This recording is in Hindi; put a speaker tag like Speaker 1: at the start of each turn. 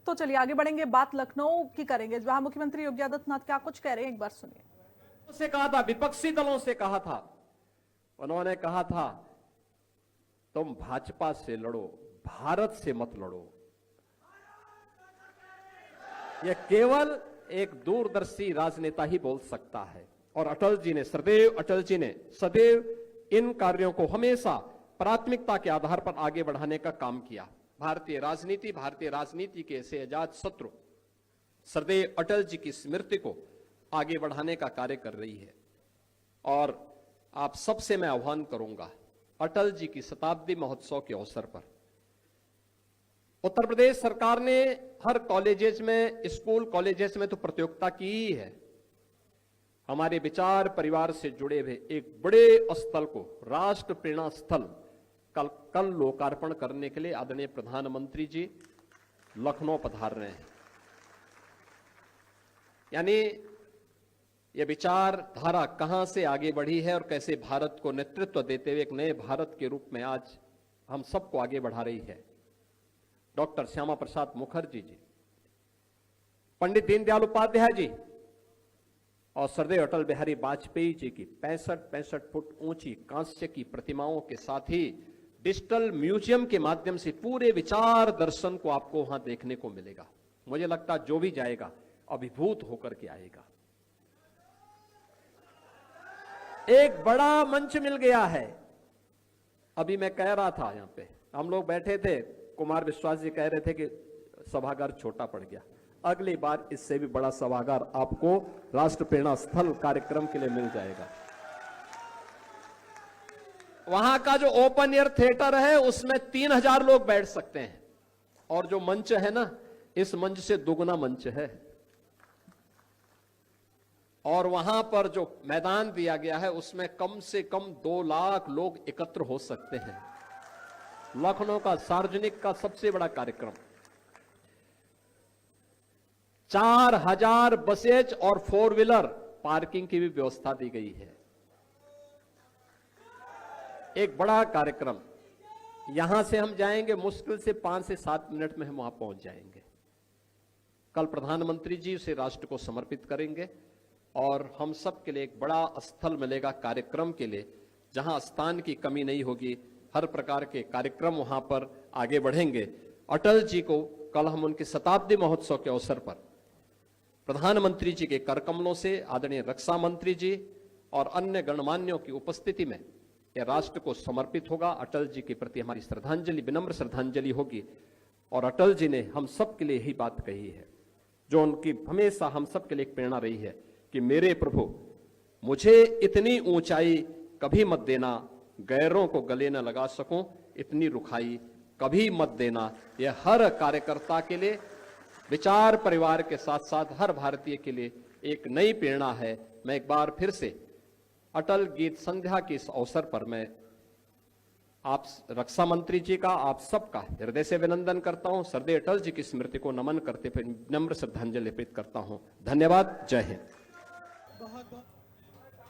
Speaker 1: तो चलिए आगे बढ़ेंगे, बात लखनऊ की करेंगे, जहां मुख्यमंत्री योगी आदित्यनाथ क्या कुछ कह रहे हैं, एक बार सुनिए।
Speaker 2: से कहा था, विपक्षी दलों से कहा था, उन्होंने कहा था तुम भाजपा से लड़ो, भारत से मत लड़ो। यह केवल एक दूरदर्शी राजनेता ही बोल सकता है। और अटल जी ने सदैव इन कार्यों को हमेशा प्राथमिकता के आधार पर आगे बढ़ाने का काम किया। भारतीय राजनीति के ऐसे अजात शत्रु सदैव अटल जी की स्मृति को आगे बढ़ाने का कार्य कर रही है। और आप सबसे मैं आह्वान करूंगा, अटल जी की शताब्दी महोत्सव के अवसर पर उत्तर प्रदेश सरकार ने हर कॉलेजेस में, स्कूल कॉलेजेस में तो प्रतियोगिता की ही है। हमारे विचार परिवार से जुड़े हुए एक बड़े स्थल को, राष्ट्र प्रेरणा स्थल, कल लोकार्पण करने के लिए आदरणीय प्रधानमंत्री जी लखनऊ पधार रहे हैं। यानी यह विचारधारा कहां से आगे बढ़ी है और कैसे भारत को नेतृत्व देते हुए एक नए भारत के रूप में आज हम सबको आगे बढ़ा रही है। डॉक्टर श्यामा प्रसाद मुखर्जी जी, पंडित दीनदयाल उपाध्याय जी और सरदेव अटल बिहारी वाजपेयी जी की 65 फुट ऊंची कांस्य की प्रतिमाओं के साथ ही डिजिटल म्यूजियम के माध्यम से पूरे विचार दर्शन को आपको वहां देखने को मिलेगा। मुझे लगता है जो भी जाएगा अभिभूत होकर के आएगा। एक बड़ा मंच मिल गया है। अभी मैं कह रहा था, यहां पे हम लोग बैठे थे, कुमार विश्वास जी कह रहे थे कि सभागार छोटा पड़ गया। अगली बार इससे भी बड़ा सभागार आपको राष्ट्र प्रेरणा स्थल कार्यक्रम के लिए मिल जाएगा। वहां का जो ओपन एयर थिएटर है उसमें 3000 लोग बैठ सकते हैं। और जो मंच है ना, इस मंच से दुगना मंच है। और वहां पर जो मैदान दिया गया है उसमें कम से कम 2 लाख लोग एकत्र हो सकते हैं। लखनऊ का सार्वजनिक का सबसे बड़ा कार्यक्रम। 4000 बसेज और 4 व्हीलर पार्किंग की भी व्यवस्था दी गई है। एक बड़ा कार्यक्रम। यहां से हम जाएंगे, मुश्किल से 5 से 7 मिनट में हम वहां पहुंच जाएंगे। कल प्रधानमंत्री जी उसे राष्ट्र को समर्पित करेंगे और हम सब के लिए एक बड़ा स्थल मिलेगा कार्यक्रम के लिए, जहां स्थान की कमी नहीं होगी। हर प्रकार के कार्यक्रम वहां पर आगे बढ़ेंगे। अटल जी को कल हम उनके शताब्दी महोत्सव के अवसर पर प्रधानमंत्री जी के करकमलों से, आदरणीय रक्षा मंत्री जी और अन्य गणमान्यों की उपस्थिति में यह राष्ट्र को समर्पित होगा। अटल जी के प्रति हमारी श्रद्धांजलि, विनम्र श्रद्धांजलि होगी। और अटल जी ने हम सब के लिए यही बात कही है, जो उनकी हमेशा हम सब के लिए एक प्रेरणा रही है कि मेरे प्रभु, मुझे इतनी ऊंचाई कभी मत देना, गैरों को गले न लगा सकूं, इतनी रुखाई कभी मत देना। यह हर कार्यकर्ता के लिए, विचार परिवार के साथ साथ हर भारतीय के लिए एक नई प्रेरणा है। मैं एक बार फिर से अटल गीत संध्या के इस अवसर पर मैं आप रक्षा मंत्री जी का, आप सबका हृदय से अभिनंदन करता हूं। सरदेव अटल जी की स्मृति को नमन करते हुए नम्र श्रद्धांजलि अर्पित करता हूं। धन्यवाद। जय हिंद।